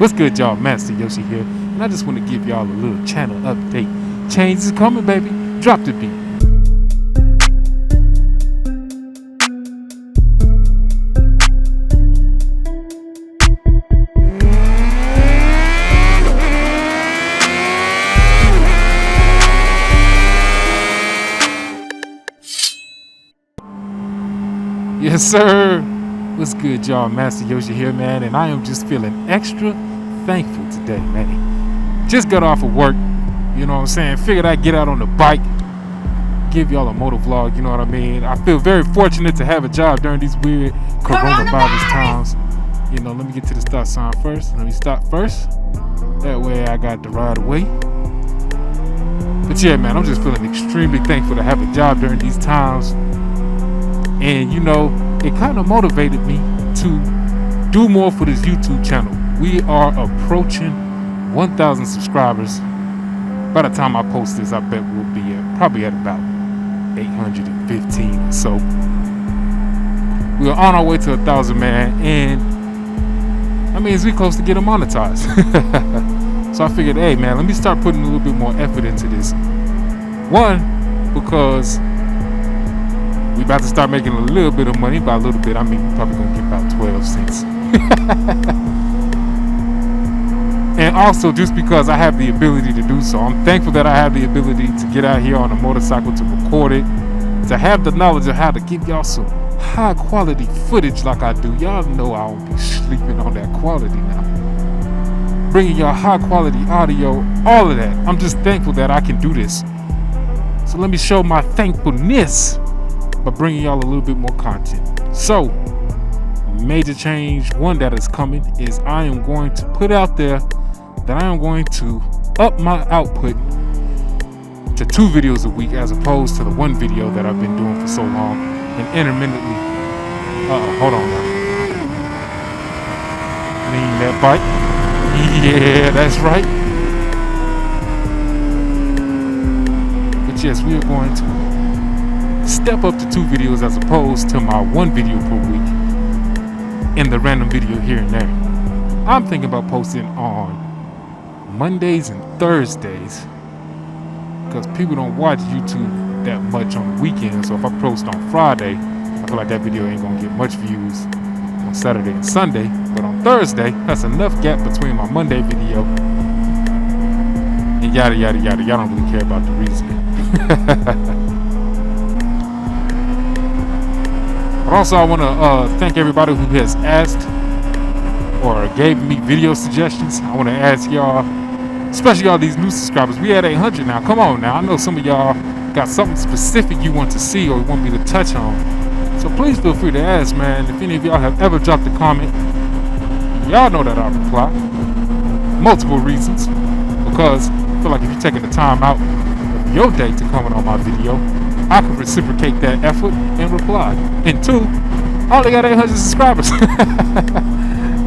What's good, y'all? Master Yoshi here, and I just want to give y'all a little channel update. Change is coming, baby. Drop the beat. Yes, sir. What's good, y'all? Master Yoshi here, man, and I am just feeling extra thankful today, man. Just got off of work, you know what I'm saying? Figured I'd get out on the bike, give y'all a motovlog, you know what I mean? I feel very fortunate to have a job during these weird coronavirus times. You know, let me get to the stop sign first. Let me stop first. That way I got the right away. But yeah, man, I'm just feeling extremely thankful to have a job during these times. And you know, it kind of motivated me to do more for this YouTube channel. We are approaching 1,000 subscribers. By the time I post this, I bet we'll be probably at about 815 or so. We're on our way to 1,000, man, and that means we're close to getting monetized. So I figured, hey, man, let me start putting a little bit more effort into this. One, because we about to start making a little bit of money. By a little bit, I mean we're probably gonna get about 12 cents. And also just because I have the ability to do so. I'm thankful that I have the ability to get out here on a motorcycle, to record it, to have the knowledge of how to give y'all some high quality footage like I do. Y'all know I won't be sleeping on that quality now. Bringing y'all high quality audio, all of that. I'm just thankful that I can do this. So let me show my thankfulness by bringing y'all a little bit more content. So, major change one that is coming is I am going to put out there that I am going to up my output to 2 videos a week as opposed to the 1 video that I've been doing for so long and intermittently. Hold on now. Lean that bike. Yeah, that's right. But yes, we are going to step up to 2 videos as opposed to my 1 video per week and the random video here and there. I'm thinking about posting on Mondays and Thursdays because people don't watch YouTube that much on the weekends. So if I post on Friday, I feel like that video ain't gonna get much views on Saturday and Sunday. But on Thursday, that's enough gap between my Monday video and yada yada yada. Y'all don't really care about the reasoning. But also, I want to thank everybody who has asked or gave me video suggestions. I want to ask y'all, especially y'all these new subscribers. We at 800 now. Come on now. I know some of y'all got something specific you want to see or want me to touch on. So please feel free to ask, man. If any of y'all have ever dropped a comment, y'all know that I'll reply. Multiple reasons. Because I feel like if you're taking the time out of your day to comment on my video, I can reciprocate that effort and reply. And 2, I only got 800 subscribers.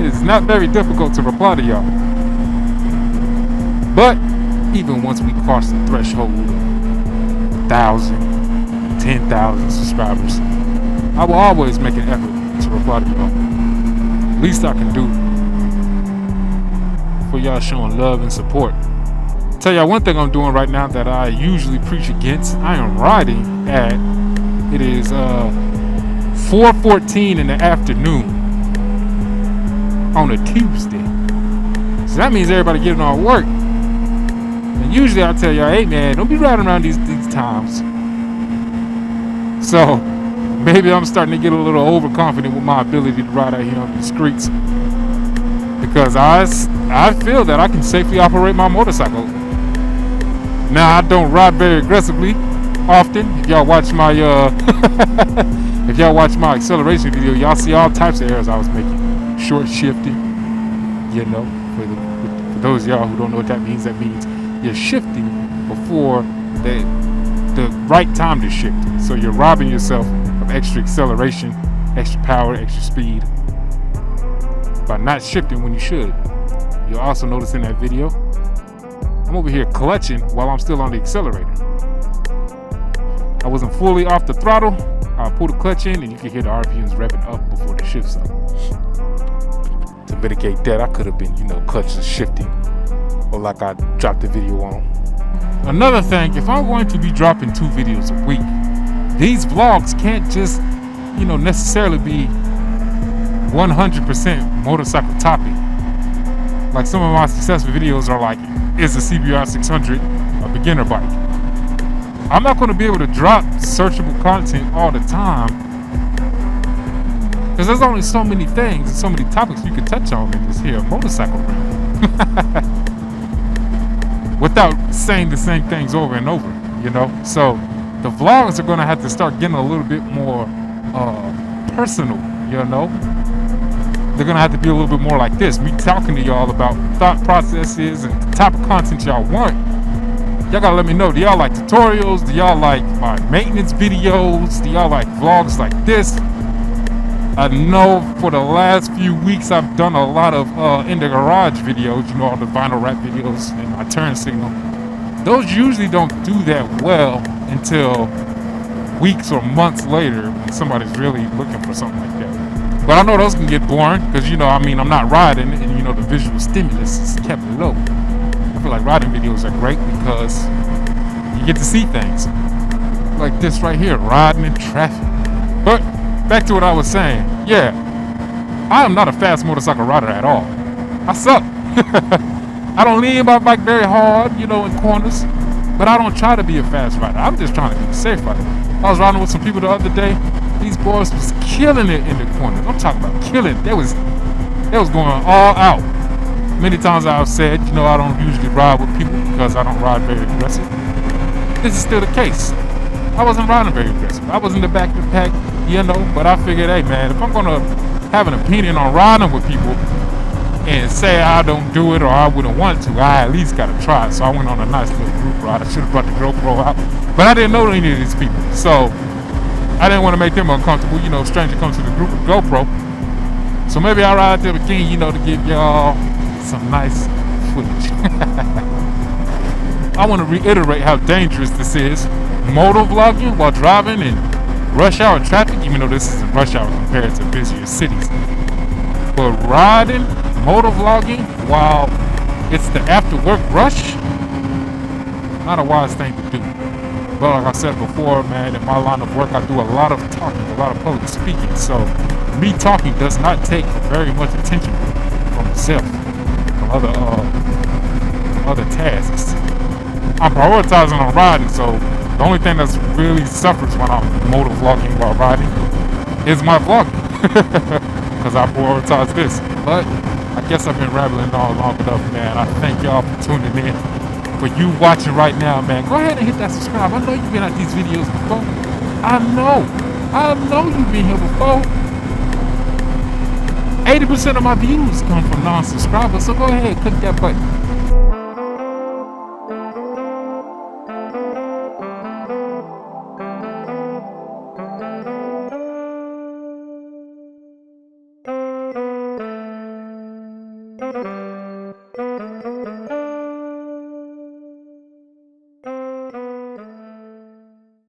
It's not very difficult to reply to y'all. But even once we cross the threshold of 1,000, 10,000 subscribers, I will always make an effort to reply to y'all. Least I can do for y'all showing love and support. Tell y'all one thing I'm doing right now that I usually preach against. I am riding at, it is 4:14 in the afternoon on a Tuesday. So that means everybody getting off work. And usually I tell y'all, hey man, don't be riding around these times. So maybe I'm starting to get a little overconfident with my ability to ride out here on the streets. Because I feel that I can safely operate my motorcycle. Now I don't ride very aggressively often. If y'all watch my if y'all watch my acceleration video, y'all see all types of errors I was making. Short shifting, you know. For those of y'all who don't know what that means you're shifting before the right time to shift. So you're robbing yourself of extra acceleration, extra power, extra speed by not shifting when you should. You'll also notice in that video, I'm over here clutching while I'm still on the accelerator. I wasn't fully off the throttle. I pull the clutch in and you can hear the RPMs revving up before the shift's up. to mitigate that, I could have been, clutch shifting, or like I dropped the video on. Another thing, if I'm going to be dropping 2 videos a week, these vlogs can't just, necessarily be 100% motorcycle topic. Like some of my successful videos are like, is the CBR600 a beginner bike? I'm not going to be able to drop searchable content all the time, because there's only so many things and so many topics you can touch on in this here motorcycle realm. Without saying the same things over and over, So the vlogs are going to have to start getting a little bit more personal, They're going to have to be a little bit more like this. Me talking to y'all about thought processes and the type of content y'all want. Y'all got to let me know. Do y'all like tutorials? Do y'all like my maintenance videos? Do y'all like vlogs like this? I know for the last few weeks I've done a lot of in the garage videos, all the vinyl wrap videos and my turn signal. Those usually don't do that well until weeks or months later when somebody's really looking for something like that. But I know those can get boring because, I'm not riding and, the visual stimulus is kept low. I feel like riding videos are great because you get to see things like this right here, riding in traffic. But back to what I was saying. Yeah, I am not a fast motorcycle rider at all. I suck. I don't lean my bike very hard, in corners. But I don't try to be a fast rider. I'm just trying to be a safe rider. I was riding with some people the other day. These boys was killing it in the corners. I'm talking about killing it. They was going all out. Many times I've said, I don't usually ride with people because I don't ride very aggressive. This is still the case. I wasn't riding very aggressive. I was in the back of the pack, but I figured, hey man, if I'm gonna have an opinion on riding with people and say I don't do it or I wouldn't want to, I at least gotta try it. So I went on a nice little group ride. I should have brought the GoPro out, but I didn't know any of these people, so I didn't want to make them uncomfortable. Stranger comes to the group with GoPro, so maybe I ride there again, to give y'all some nice footage. I want to reiterate how dangerous this is. Motovlogging while driving in rush hour traffic, even though this isn't rush hour compared to busier cities. But riding, motovlogging while it's the after work rush, not a wise thing to do. But like I said before, man, in my line of work, I do a lot of talking, a lot of public speaking. So me talking does not take very much attention from myself, from other tasks. I'm prioritizing on riding, so the only thing that's really suffers when I'm motovlogging while riding is my vlogging, because I prioritize this. But I guess I've been rambling on long enough, man. I thank y'all for tuning in. For you watching right now, man, go ahead and hit that subscribe. I know you've been at these videos before. I know you've been here before. 80% of my views come from non-subscribers, so go ahead, click that button.